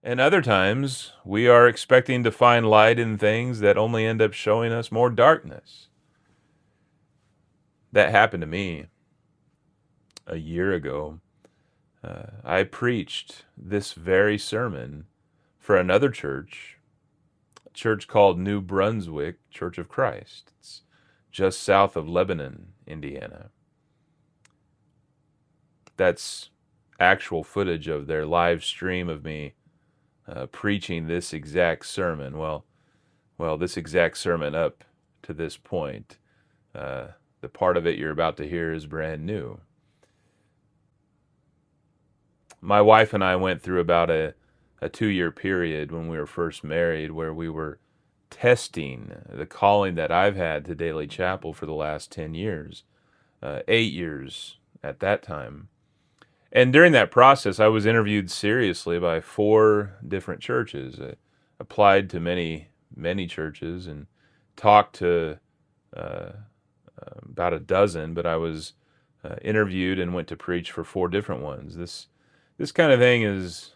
And other times, we are expecting to find light in things that only end up showing us more darkness. That happened to me a year ago. I preached this very sermon for another church, a church called New Brunswick Church of Christ. It's just south of Lebanon, Indiana. That's actual footage of their live stream of me preaching this exact sermon. This exact sermon up to this point. The part of it you're about to hear is brand new. My wife and I went through about a 2-year period when we were first married where we were testing the calling that I've had to Daily Chapel for the last 10 years, 8 years at that time. And during that process, I was interviewed seriously by 4 different churches. I applied to many churches and talked to about a dozen, but I was interviewed and went to preach for 4 different ones. This kind of thing is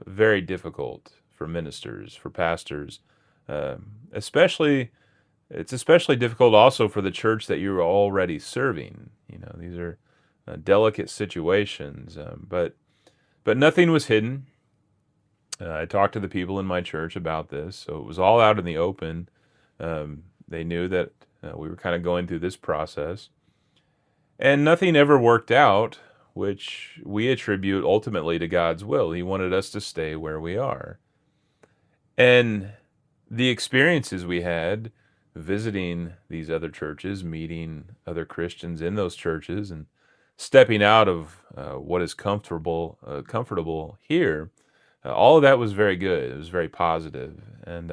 very difficult for ministers, for pastors, especially. It's especially difficult also for the church that you're already serving. These are delicate situations, but nothing was hidden. I talked to the people in my church about this, so it was all out in the open. They knew that we were kind of going through this process, and nothing ever worked out, which we attribute ultimately to God's will. He wanted us to stay where we are. And the experiences we had visiting these other churches, meeting other Christians in those churches, and stepping out of what is comfortable here, all of that was very good. It was very positive. And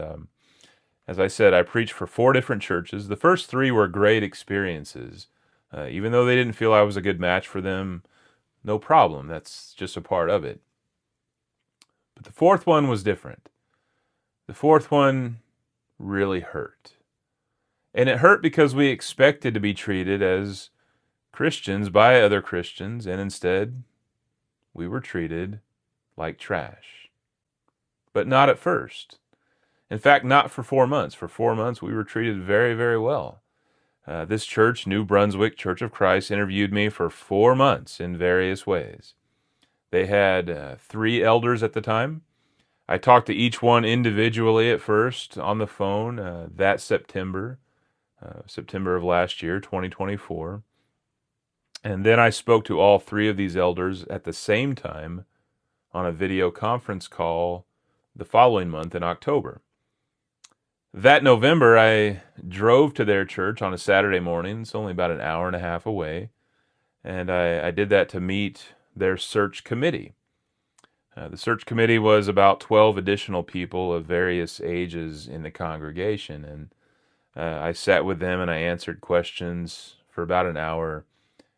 as I said, I preached for 4 different churches. The first 3 were great experiences. Even though they didn't feel I was a good match for them, no problem. That's just a part of it. But the 4th one was different. The 4th one really hurt. And it hurt because we expected to be treated as Christians by other Christians, and instead, we were treated like trash. But not at first. In fact, not for 4 months. For 4 months, we were treated very, very well. This church, New Brunswick Church of Christ, interviewed me for 4 months in various ways. They had 3 elders at the time. I talked to each one individually at first on the phone that September of last year, 2024. And then I spoke to all 3 of these elders at the same time on a video conference call the following month in October. That November, I drove to their church on a Saturday morning. It's only about an hour and a half away. And I did that to meet their search committee. The search committee was about 12 additional people of various ages in the congregation. And I sat with them and I answered questions for about an hour.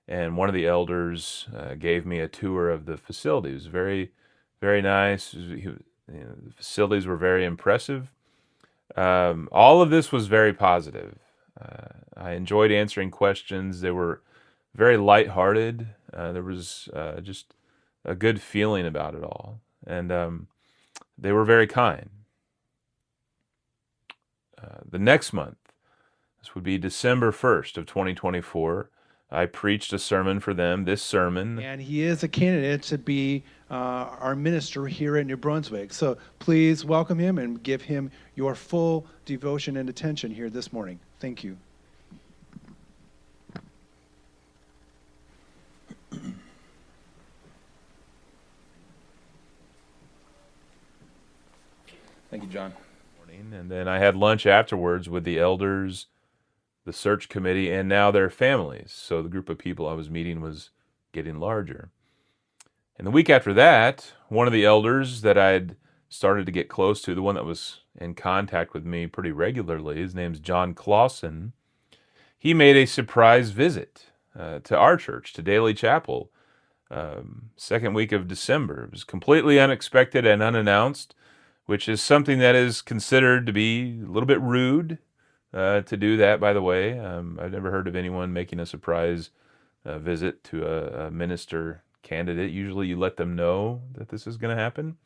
And one of the elders gave me a tour of the facility. It was very, very nice. The facilities were very impressive. All of this was very positive. I enjoyed answering questions. They were very lighthearted. There was just a good feeling about it all. And they were very kind. The next month, this would be December 1st of 2024, I preached a sermon for them, this sermon. And he is a candidate to be our minister here in New Brunswick. So please welcome him and give him your full devotion and attention here this morning. Thank you. Thank you, John. And then I had lunch afterwards with the elders, the search committee, and now their families. So the group of people I was meeting was getting larger. And the week after that, one of the elders that I'd started to get close to, the one that was in contact with me pretty regularly, his name's John Clausen, he made a surprise visit to our church, to Daily Chapel, second week of December. It was completely unexpected and unannounced, which is something that is considered to be a little bit rude to do that, by the way. I've never heard of anyone making a surprise visit to a minister candidate. Usually you let them know that this is going to happen.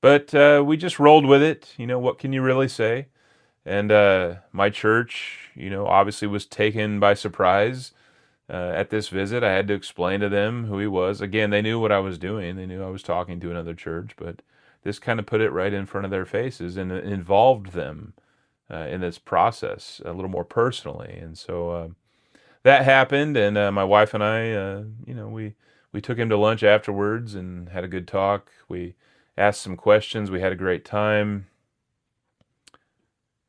But we just rolled with it. What can you really say? And my church, obviously was taken by surprise at this visit. I had to explain to them who he was. Again, they knew what I was doing. They knew I was talking to another church, but this kind of put it right in front of their faces and it involved them in this process a little more personally. And so that happened, and my wife and I, we took him to lunch afterwards and had a good talk. We asked some questions. We had a great time.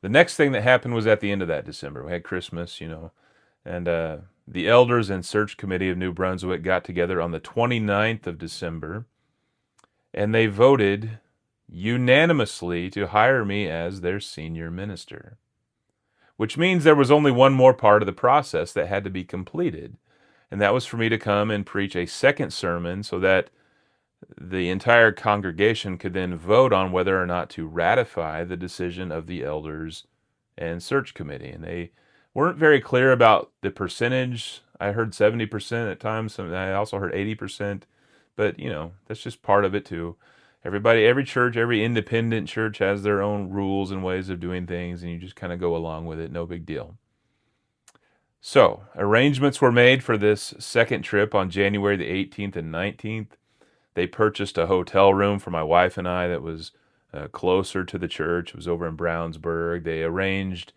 The next thing that happened was at the end of that December. We had Christmas, and the elders and search committee of New Brunswick got together on the 29th of December, and they voted unanimously to hire me as their senior minister, which means there was only one more part of the process that had to be completed, and that was for me to come and preach a second sermon so that the entire congregation could then vote on whether or not to ratify the decision of the elders and search committee. And they weren't very clear about the percentage. I heard 70% at times. I also heard 80%. But, that's just part of it too. Every church, every independent church has their own rules and ways of doing things, and you just kind of go along with it. No big deal. So, arrangements were made for this second trip on January the 18th and 19th. They purchased a hotel room for my wife and I that was closer to the church. It was over in Brownsburg. They arranged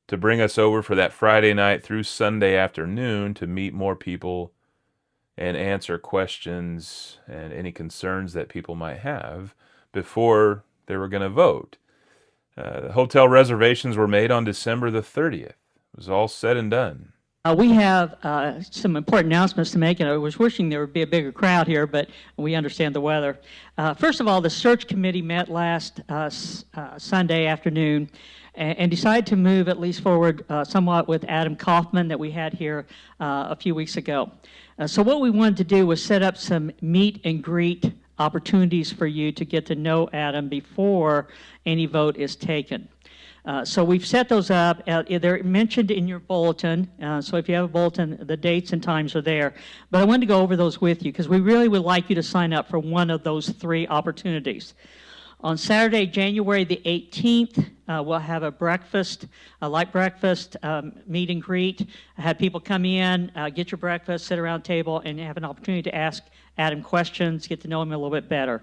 to bring us over for that Friday night through Sunday afternoon to meet more people and answer questions and any concerns that people might have before they were going to vote. Hotel reservations were made on December the 30th. It was all said and done. We have some important announcements to make, and I was wishing there would be a bigger crowd here, but we understand the weather. First of all, the search committee met last Sunday afternoon and decided to move at least forward somewhat with Adam Kaufman that we had here a few weeks ago. So what we wanted to do was set up some meet and greet opportunities for you to get to know Adam before any vote is taken. So we've set those up. They're mentioned in your bulletin. So if you have a bulletin, the dates and times are there. But I wanted to go over those with you because we really would like you to sign up for one of those three opportunities. On Saturday, January the 18th, we'll have a light breakfast, meet and greet. Have people come in, get your breakfast, sit around the table, and have an opportunity to ask Adam questions, get to know him a little bit better.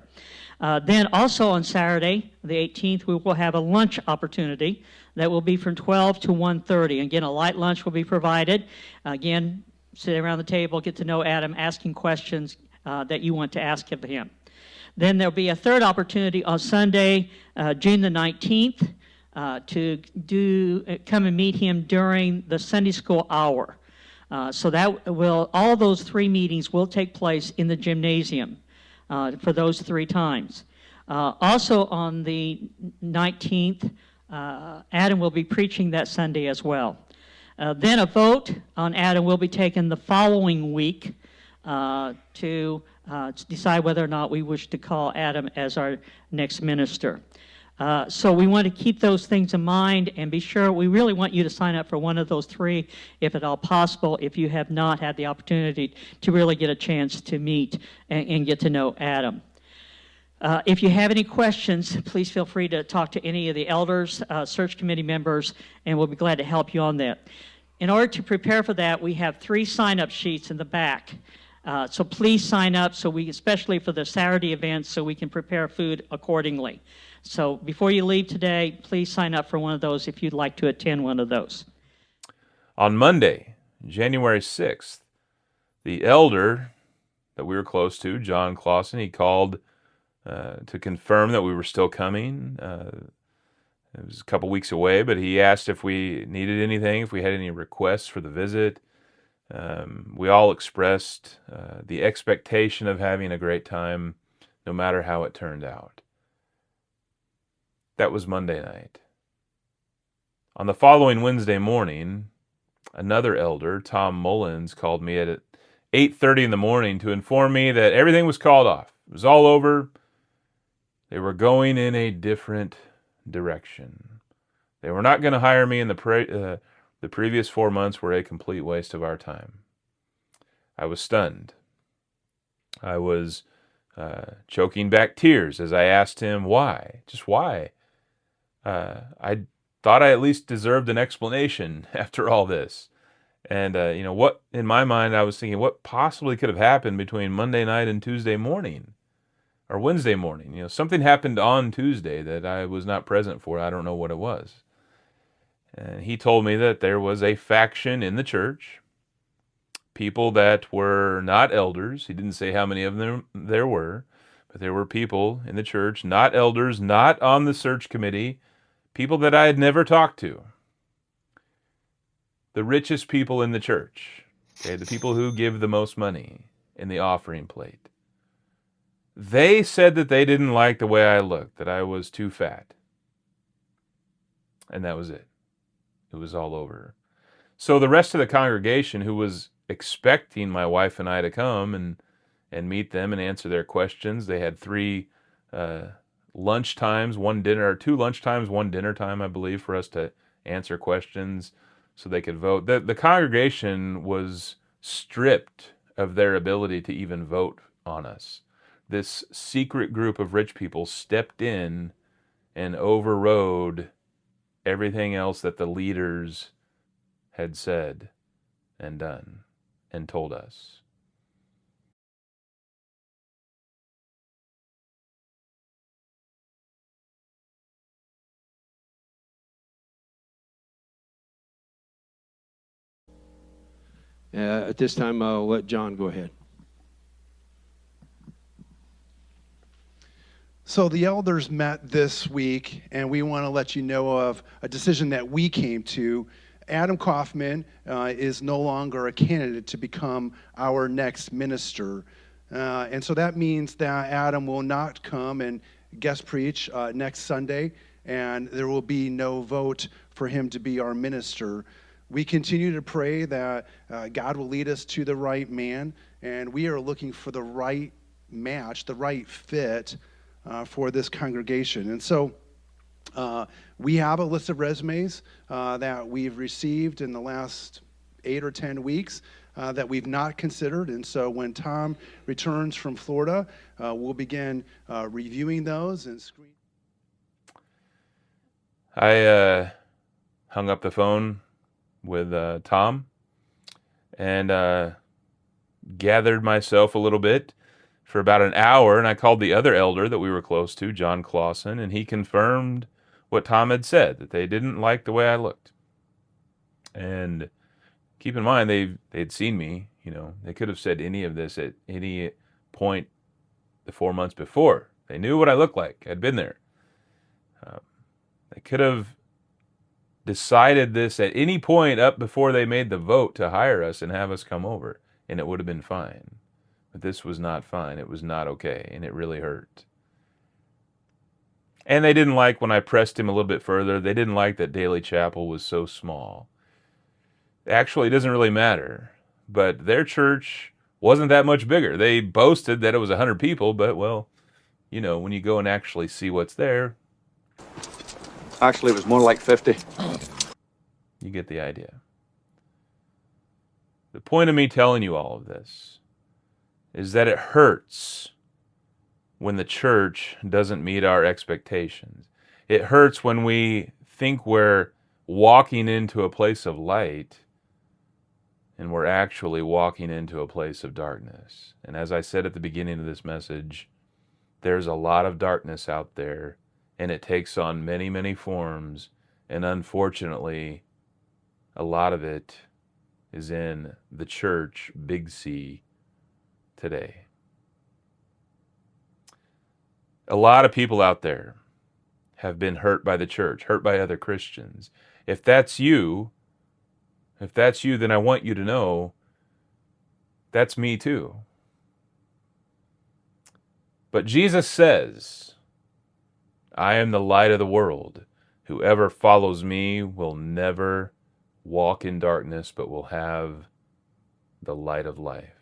Then also on Saturday, the 18th, we will have a lunch opportunity that will be from 12 to 1:30. Again, a light lunch will be provided. Again, sit around the table, get to know Adam, asking questions that you want to ask of him. Then there'll be a third opportunity on Sunday, June the 19th, to come and meet him during the Sunday school hour. So all those three meetings will take place in the gymnasium for those three times. Also on the 19th, Adam will be preaching that Sunday as well. Then a vote on Adam will be taken the following week to decide whether or not we wish to call Adam as our next minister. So we want to keep those things in mind and be sure we really want you to sign up for one of those three, if at all possible, if you have not had the opportunity to really get a chance to meet and get to know Adam. If you have any questions, please feel free to talk to any of the elders, search committee members, and we'll be glad to help you on that. In order to prepare for that, we have 3 sign-up sheets in the back. So please sign up, especially for the Saturday events, so we can prepare food accordingly. So before you leave today, please sign up for one of those if you'd like to attend one of those. On Monday, January 6th, the elder that we were close to, John Clausen, he called to confirm that we were still coming. It was a couple weeks away, but he asked if we needed anything, if we had any requests for the visit. We all expressed the expectation of having a great time, no matter how it turned out. That was Monday night. On the following Wednesday morning, another elder, Tom Mullins, called me at 8:30 in the morning to inform me that everything was called off. It was all over. They were going in a different direction. They were not going to hire me, and the previous 4 months were a complete waste of our time. I was stunned. I was choking back tears as I asked him why. Just why? I thought I at least deserved an explanation after all this. And, what, in my mind, I was thinking, what possibly could have happened between Monday night and Tuesday morning or Wednesday morning? Something happened on Tuesday that I was not present for. I don't know what it was. And he told me that there was a faction in the church, people that were not elders. He didn't say how many of them there were, but there were people in the church, not elders, not on the search committee, people that I had never talked to. The richest people in the church, okay, the people who give the most money in the offering plate. They said that they didn't like the way I looked, that I was too fat. And that was it. It was all over. So the rest of the congregation, who was expecting my wife and I to come and meet them and answer their questions, they had 3 lunch times, 1 dinner, or 2 lunch times, 1 dinner time, I believe, for us to answer questions so they could vote. The congregation was stripped of their ability to even vote on us. This secret group of rich people stepped in and overrode everything else that the leaders had said and done and told us. At this time, I'll let John go ahead. So the elders met this week, and we want to let you know of a decision that we came to. Adam Kaufman is no longer a candidate to become our next minister. And so that means that Adam will not come and guest preach next Sunday, and there will be no vote for him to be our minister. We continue to pray that God will lead us to the right man, and we are looking for the right match, the right fit for this congregation. And so we have a list of resumes that we've received in the last 8 or 10 weeks that we've not considered. And so when Tom returns from Florida, we'll begin reviewing those and screening. I hung up the phone with Tom and gathered myself a little bit for about an hour, and I called the other elder that we were close to, John Clausen, and he confirmed what Tom had said, that they didn't like the way I looked. And keep in mind, they'd seen me. They could have said any of this at any point the 4 months before. They knew what I looked like. I'd been there. They could have decided this at any point up before they made the vote to hire us and have us come over, and it would have been fine. But this was not fine. It was not okay, and it really hurt. And they didn't like when I pressed him a little bit further. They didn't like that Daily Chapel was so small. Actually, it doesn't really matter. But their church wasn't that much bigger. They boasted that it was 100 people, but, well, when you go and actually see what's there, actually, it was more like 50. You get the idea. The point of me telling you all of this is that it hurts when the church doesn't meet our expectations. It hurts when we think we're walking into a place of light and we're actually walking into a place of darkness. And as I said at the beginning of this message, there's a lot of darkness out there, and it takes on many, many forms, and unfortunately, a lot of it is in the church, big C, today. A lot of people out there have been hurt by the church, hurt by other Christians. If that's you, then I want you to know that's me too. But Jesus says, I am the light of the world. Whoever follows me will never walk in darkness, but will have the light of life.